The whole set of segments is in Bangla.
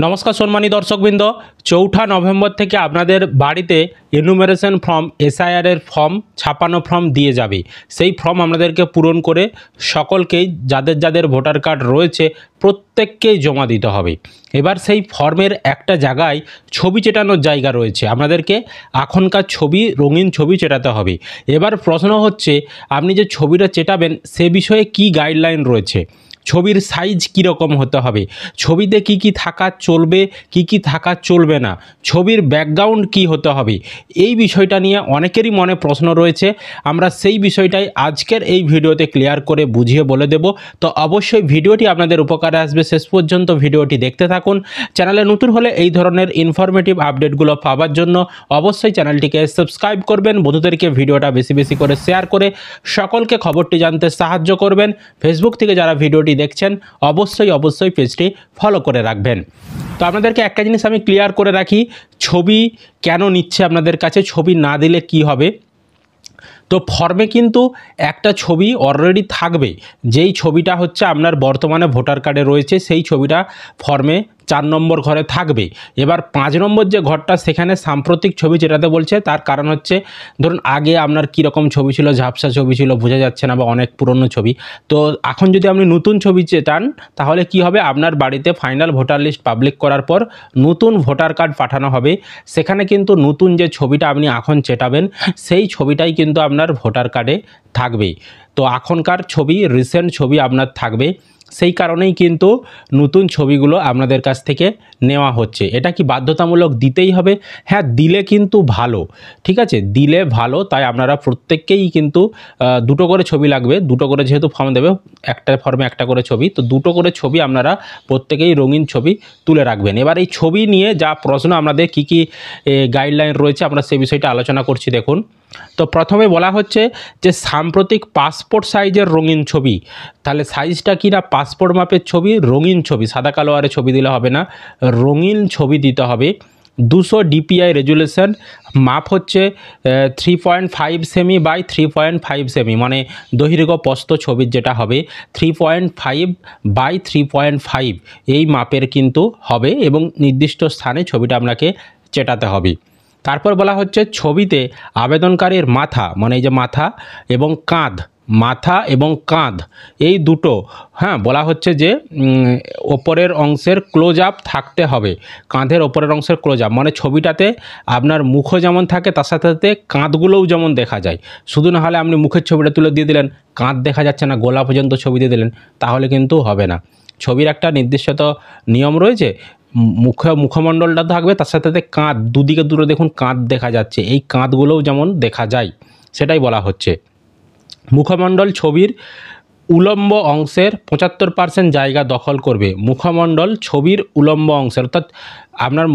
নমস্কার সম্মানী দর্শকবৃন্দ, ৪ঠা নভেম্বর থেকে আপনাদের বাড়িতে এনুমারেশন ফর্ম এসআইআর এর ফর্ম ছাপানো ফর্ম দিয়ে যাবে। সেই ফর্ম আপনাদেরকে পূরণ করে সকলকেই যাদের যাদের ভোটার কার্ড রয়েছে প্রত্যেককেই জমা দিতে হবে। এবার সেই ফর্মের একটা জায়গায় ছবি চেটানোর জায়গা রয়েছে, আপনাদেরকে এখনকার ছবি রঙিন ছবি চেটাতে হবে। এবার প্রশ্ন হচ্ছে আপনি যে ছবিটা চেটাবেন সে বিষয়ে কি গাইডলাইন রয়েছে, ছবির সাইজ কীরকম হতে হবে, ছবিতে কি কি থাকা চলবে কি কি থাকা চলবে না, ছবির ব্যাকগ্রাউন্ড কি হতে হবে, এই বিষয়টা নিয়ে অনেকেরই মনে প্রশ্ন রয়েছে। আমরা সেই বিষয়টাই আজকের এই ভিডিওতে ক্লিয়ার করে বুঝিয়ে বলে দেব। তো অবশ্যই ভিডিওটি আপনাদের উপকারে আসবে, শেষ পর্যন্ত ভিডিওটি দেখতে থাকুন। চ্যানেলে নতুন হলে এই ধরনের ইনফরমেটিভ আপডেটগুলো পাওয়ার জন্য অবশ্যই চ্যানেলটিকে সাবস্ক্রাইব করবেন, বন্ধুদেরকে ভিডিওটা বেশি বেশি করে শেয়ার করে সকলকে খবরটি জানতে সাহায্য করবেন। ফেসবুক থেকে যারা ভিডিওটি দেখছেন অবশ্যই পেজটি ফলো করে রাখবেন। তো আপনাদেরকে একটা জিনিস আমি ক্লিয়ার করে রাখি, ছবি কেন নিচ্ছে আপনাদের কাছে, ছবি না দিলে কি হবে। তো ফর্মে কিন্তু একটা ছবি অলরেডি থাকবে, যেই ছবিটা হচ্ছে আপনার বর্তমানে ভোটার কার্ডে রয়েছে সেই ছবিটা ফর্মে 4 নম্বর ঘরে থাকবে। এবার 5 নম্বর যে ঘরটা সেখানে সাম্প্রতিক ছবি যেটাতে বলছে, তার কারণ হচ্ছে ধরুন আগে আপনার কীরকম ছবি ছিল, ঝাপসা ছবি ছিল, বোঝা যাচ্ছে না, বা অনেক পুরনো ছবি। তো এখন যদি আপনি নতুন ছবি চেটান তাহলে কি হবে, আপনার বাড়িতে ফাইনাল ভোটার লিস্ট পাবলিক করার পর নতুন ভোটার কার্ড পাঠানো হবে, সেখানে কিন্তু নতুন যে ছবিটা আপনি এখন চেটাবেন সেই ছবিটাই কিন্তু আপনার ভোটার কার্ডে থাকবে। তো এখনকার ছবি রিসেন্ট ছবি আপনার থাকবে, সেই কারণেই কিন্তু নতুন ছবিগুলো আপনাদের কাছ থেকে নেওয়া হচ্ছে। এটা কি বাধ্যতামূলক দিতেই হবে? হ্যাঁ, দিলে কিন্তু ভালো, ঠিক আছে, দিলে ভালো। তাই আপনারা প্রত্যেককেই কিন্তু দুটো করে ছবি লাগবে, দুটো করে যেহেতু ফর্ম দেবে, একটা ফর্মে একটা করে ছবি, তো দুটো করে ছবি আপনারা প্রত্যেকেই রঙিন ছবি তুলে রাখবেন। এবার এই ছবি নিয়ে যা প্রশ্ন আপনাদের কি কি গাইডলাইন রয়েছে আমরা সেই বিষয়টা আলোচনা করছি। দেখুন, তো প্রথমে বলা হচ্ছে যে সাম্প্রতিক পাসপোর্ট সাইজের রঙিন ছবি। তাহলে সাইজটা কি না, পাসপোর্ট মাপের ছবি, রঙিন ছবি, সাদা কালো আরে ছবি দিলে হবে না, রঙিন ছবি দিতে হবে। 200 DPI রেজুলেশন, মাপ হচ্ছে 3.5 সেমি বাই 3.5 সেমি, মানে দৈর্ঘ্য প্রস্থ ছবির যেটা হবে 3.5 বাই 3.5 এই মাপের কিন্তু হবে, এবং নির্দিষ্ট স্থানে ছবিটা আপনাকে চেটাতে হবে। তারপর বলা হচ্ছে ছবিতে আবেদনকারীর মাথা, মানে এই যে মাথা এবং কাঁধ, মাথা এবং কাঁধ এই দুটো, হ্যাঁ বলা হচ্ছে যে ওপরের অংশের ক্লোজ আপ থাকতে হবে, কাঁধের ওপরের অংশের ক্লোজ আপ, মানে ছবিটাতে আপনার মুখও যেমন থাকে তার সাথে সাথে কাঁধগুলোও যেমন দেখা যায়। শুধু না হলে আপনি মুখের ছবিটা তুলে দিয়ে দিলেন, কাঁধ দেখা যাচ্ছে না, গলা পর্যন্ত ছবি দিয়ে দিলেন, তাহলে কিন্তু হবে না। ছবির একটা নির্দিষ্ট নিয়ম রয়েছে, মুখমণ্ডলটা থাকবে, তার সাথে সাথে কাঁধ, দুদিকে দুটো দেখুন কাঁধ দেখা যাচ্ছে, এই কাঁধগুলোও যেমন দেখা যায় সেটাই বলা হচ্ছে। মুখমণ্ডল ছবির উলম্ব অংশের 75% জায়গা দখল করবে। মুখমণ্ডল ছবির উলম্ব অংশের, অর্থাৎ আপনার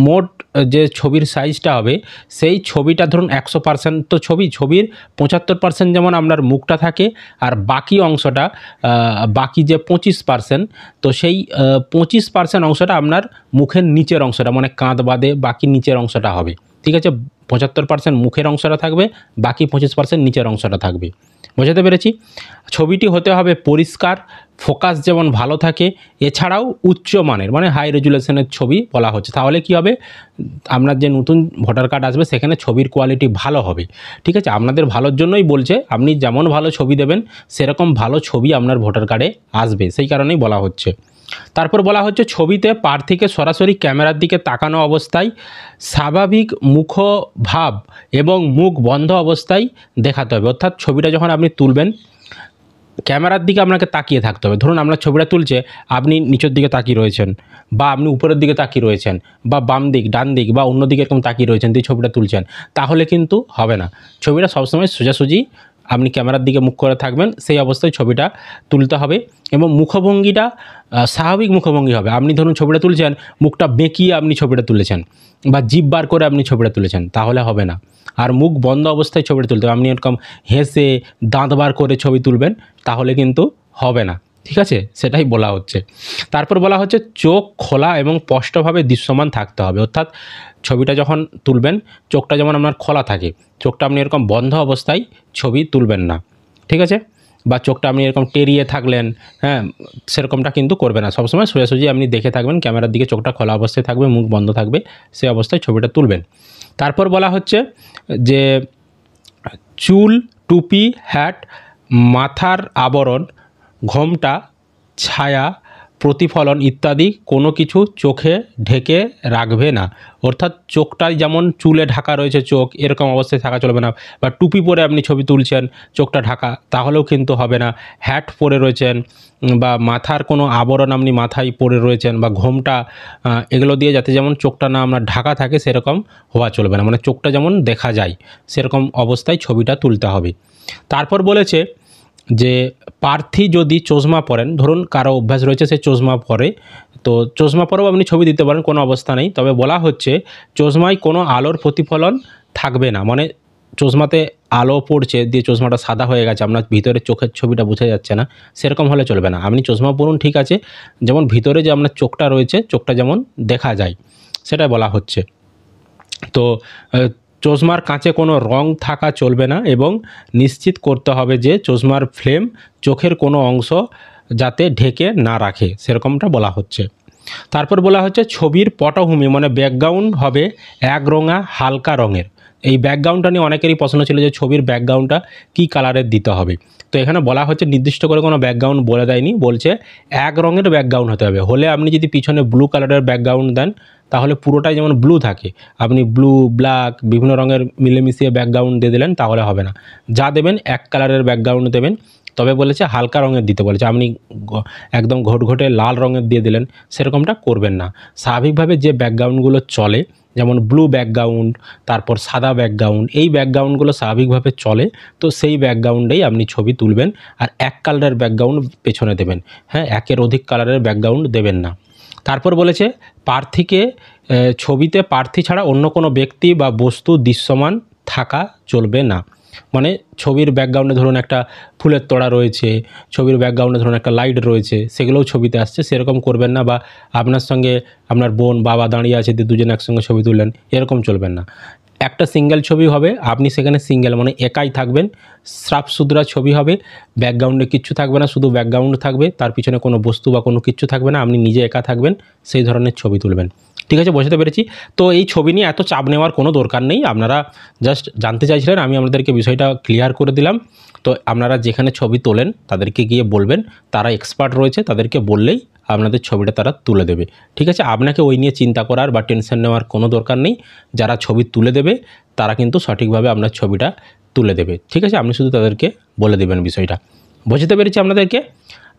মোট যে ছবির সাইজটা হবে সেই ছবিটা ধরুন 100% তো ছবির 75% যেমন আপনার মুখটা থাকে, আর বাকি অংশটা বাকি যে 25%, তো সেই 25% অংশটা আপনার মুখের নিচের অংশটা, মানে কাঁধ বাদে বাকি নিচের অংশটা হবে, ঠিক আছে। 75% মুখের অংশটা থাকবে, বাকি 25% নিচের অংশটা থাকবে। বোঝাতে পেরেছি? ছবিটি হতে হবে পরিষ্কার, ফোকাস যেমন ভালো থাকে, এছাড়াও উচ্চ মানের, মানে হাই রেজুলেশনের ছবি বলা হচ্ছে। তাহলে কি হবে, আপনার যে নতুন ভোটার কার্ড আসবে সেখানে ছবির কোয়ালিটি ভালো হবে, ঠিক আছে। আপনাদের ভালোর জন্যই বলছে, আপনি যেমন ভালো ছবি দেবেন সেরকম ভালো ছবি আপনার ভোটার কার্ডে আসবে, সেই কারণেই বলা হচ্ছে। তারপর বলা হচ্ছে ছবিতে প্রার্থীকে সরাসরি ক্যামেরার দিকে তাকানো অবস্থায় স্বাভাবিক মুখভাব এবং মুখ বন্ধ অবস্থায় দেখাতে হবে। অর্থাৎ ছবিটা যখন আপনি তুলবেন ক্যামেরার দিকে আপনাকে তাকিয়ে থাকতে হবে। ধরুন আপনার ছবিটা তুলছে, আপনি নিচের দিকে তাকিয়ে রয়েছেন, বা আপনি উপরের দিকে তাকিয়ে রয়েছেন, বা বাম দিক ডান দিক বা অন্য দিকে এরকম তাকিয়ে রয়েছেন, দিয়ে ছবিটা তুলছেন, তাহলে কিন্তু হবে না। ছবিটা সবসময় সোজাসুজি আপনি ক্যামেরার দিকে মুখ করে থাকবেন, সেই অবস্থায় ছবিটা তুলতে হবে। এবং মুখভঙ্গিটা স্বাভাবিক মুখভঙ্গি হবে। আপনি ধরুন ছবিটা তুলছেন, মুখটা বেঁকিয়ে আপনি ছবিটা তুলেছেন, বা জিভ বার করে আপনি ছবিটা তুলেছেন, তাহলে হবে না। আর মুখ বন্ধ অবস্থায় ছবিটা তুলতে হবে, আপনি এরকম হেসে দাঁত বার করে ছবি তুলবেন, তাহলে কিন্তু হবে না, ঠিক আছে, সেটাই বলা হচ্ছে। তারপর বলা হচ্ছে চোখ খোলা এবং স্পষ্টভাবে দৃশ্যমান থাকতে হবে। অর্থাৎ ছবিটা যখন তুলবেন চোখটা যেমন আপনার খোলা থাকে, চোখটা আপনি এরকম বন্ধ অবস্থায় ছবি তুলবেন না, ঠিক আছে। বা চোখটা আপনি এরকম টেরিয়ে থাকলেন, হ্যাঁ, সেরকমটা কিন্তু করবে না। সবসময় সোজাসুজি আপনি দেখে থাকবেন, ক্যামেরার দিকে চোখটা খোলা অবস্থায় থাকবে, মুখ বন্ধ থাকবে, সেই অবস্থায় ছবিটা তুলবেন। তারপর বলা হচ্ছে যে চুল, টুপি, হ্যাট, মাথার আবরণ, ঘোমটা, ছায়া, প্রতিফলন ইত্যাদি কোনো কিছু চোখে ঢেকে রাখবে না। অর্থাৎ চোখটাই যেমন চুলে ঢাকা রয়েছে চোখ, এরকম অবস্থায় থাকা চলবে না। বা টুপি পরে আপনি ছবি তুলছেন, চোখটা ঢাকা, তাহলেও কিন্তু হবে না। হ্যাট পরে রয়েছেন বা মাথার কোনো আবরণ আপনি মাথায় পরে রয়েছেন বা ঘোমটা, এগুলো দিয়ে যাতে যেমন চোখটা না আপনার ঢাকা থাকে সেরকম হওয়া চলবে না, মানে চোখটা যেমন দেখা যায় সেরকম অবস্থায় ছবিটা তুলতে হবে। তারপর বলেছে যে প্রার্থী যদি চশমা পরেন, ধরুন কারো অভ্যাস রয়েছে সে চশমা পরে, তো চশমা পরেও আপনি ছবি দিতে পারেন, কোনো অবস্থা নেই। তবে বলা হচ্ছে চশমায় কোনো আলোর প্রতিফলন থাকবে না, মানে চশমাতে আলো পড়ছে দিয়ে চশমাটা সাদা হয়ে গেছে, আপনার ভিতরে চোখের ছবিটা বোঝা যাচ্ছে না, সেরকম হলে চলবে না। আপনি চশমা পরুন ঠিক আছে, যেমন ভিতরে যে আপনার চোখটা রয়েছে চোখটা যেমন দেখা যায় সেটা বলা হচ্ছে। তো চশমার কাঁচে কোনো রং থাকা চলবে না এবং নিশ্চিত করতে হবে যে চশমার ফ্রেম চোখের কোনো অংশ যাতে ঢেকে না রাখে, সেরকমটা বলা হচ্ছে। তারপর বলা হচ্ছে ছবির পটভূমি মানে ব্যাকগ্রাউন্ড হবে একরঙা হালকা রঙের। এই ব্যাকগ্রাউন্ডটা নিয়ে অনেকেরই প্রশ্ন ছিল যে ছবির ব্যাকগ্রাউন্ডটা কী কালারের দিতে হবে। তো এখানে বলা হচ্ছে নির্দিষ্ট করে কোনো ব্যাকগ্রাউন্ড বলে দেয়নি, বলছে এক রঙের ব্যাকগ্রাউন্ড হতে হবে। হলে আপনি যদি পিছনে ব্লু কালারের ব্যাকগ্রাউন্ড দেন তাহলে পুরোটাই যেমন ব্লু থাকে, আপনি ব্লু, ব্ল্যাক বিভিন্ন রঙের মিলেমিশিয়ে ব্যাকগ্রাউন্ড দিয়ে দিলেন তাহলে হবে না। যা দেবেন এক কালারের ব্যাকগ্রাউন্ড দেবেন। তবে বলেছে হালকা রঙের দিতে বলেছে, আপনি একদম ঘটঘটে লাল রঙের দিয়ে দিলেন সেরকমটা করবেন না। স্বাভাবিকভাবে যে ব্যাকগ্রাউন্ডগুলো চলে যেমন ব্লু ব্যাকগ্রাউন্ড, তারপর সাদা ব্যাকগ্রাউন্ড, এই ব্যাকগ্রাউন্ডগুলো স্বাভাবিকভাবে চলে, তো সেই ব্যাকগ্রাউন্ডেই আপনি ছবি তুলবেন। আর এক কালারের ব্যাকগ্রাউন্ড পেছনে দেবেন, হ্যাঁ, একের অধিক কালারের ব্যাকগ্রাউন্ড দেবেন না। তারপর বলেছে প্রার্থীকে ছবিতে প্রার্থী ছাড়া অন্য কোনো ব্যক্তি বা বস্তু দৃশ্যমান থাকা চলবে না। মানে ছবির ব্যাকগ্রাউন্ডে ধরুন একটা ফুলের তোড়া রয়েছে, ছবির ব্যাকগ্রাউন্ডে ধরুন একটা লাইট রয়েছে, সেগুলোও ছবিতে আসছে, সেরকম করবেন না। বা আপনার সঙ্গে আপনার বোন, বাবা দাঁড়িয়ে আছে, দুজনে একসঙ্গে ছবি তুললেন, এরকম চলবেন না। একটা সিঙ্গেল ছবি হবে, আপনি সেখানে সিঙ্গেল মানে একাই থাকবেন, সাফ সুতরা ছবি হবে, ব্যাকগ্রাউন্ডে কিচ্ছু থাকবে না, শুধু ব্যাকগ্রাউন্ড থাকবে, তার পিছনে কোনো বস্তু বা কোনো কিচ্ছু থাকবে না, আপনি নিজে একা থাকবেন, সেই ধরনের ছবি তুলবেন। ঠিক আছে, বোঝাতে পেরেছি? তো এই ছবি নিয়ে এত চাপ নেওয়ার কোনো দরকার নেই, আপনারা জাস্ট জানতে চাইছিলেন, আমি আপনাদেরকে বিষয়টা ক্লিয়ার করে দিলাম। তো আপনারা যেখানে ছবি তোলেন তাদেরকে গিয়ে বলবেন, তারা এক্সপার্ট রয়েছে, তাদেরকে বললেই আপনাদের ছবিটা তারা তুলে দেবে। ঠিক আছে, আপনাকে ওই নিয়ে চিন্তা করার বা টেনশন নেওয়ার কোনো দরকার নেই। যারা ছবি তুলে দেবে তারা কিন্তু সঠিকভাবে আপনার ছবিটা তুলে দেবে। ঠিক আছে, আপনি শুধু তাদেরকে বলে দেবেন বিষয়টা। বুঝতে পেরেছি আপনাদেরকে?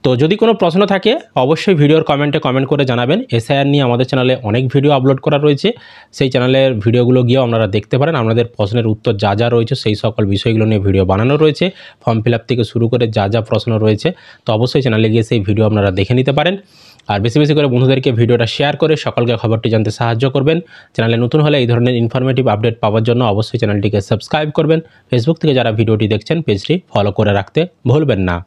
তো যদি কোনো প্রশ্ন থাকে অবশ্যই ভিডিওর কমেন্টে কমেন্ট করে জানাবেন। এসআইআর নিয়ে আমাদের চ্যানেলে অনেক ভিডিও আপলোড করা রয়েছে, সেই চ্যানেলের ভিডিওগুলো গিয়েও আপনারা দেখতে পারেন। আপনাদের প্রশ্নের উত্তর যা যা রয়েছে সেই সকল বিষয়গুলো নিয়ে ভিডিও বানানো রয়েছে, ফর্ম ফিল আপ থেকে শুরু করে যা যা প্রশ্ন রয়েছে, তো অবশ্যই চ্যানেলে গিয়ে সেই ভিডিও আপনারা দেখে নিতে পারেন। আর বেশি বেশি করে বন্ধুদেরকে ভিডিওটা শেয়ার করে সকলকে খবরটি জানতে সাহায্য করবেন। চ্যানেলে নতুন হলে এই ধরনের ইনফরমেটিভ আপডেট পাওয়ার জন্য অবশ্যই চ্যানেলটিকে সাবস্ক্রাইব করবেন। ফেসবুক থেকে যারা ভিডিওটি দেখছেন পেজটি ফলো করে রাখতে ভুলবেন না।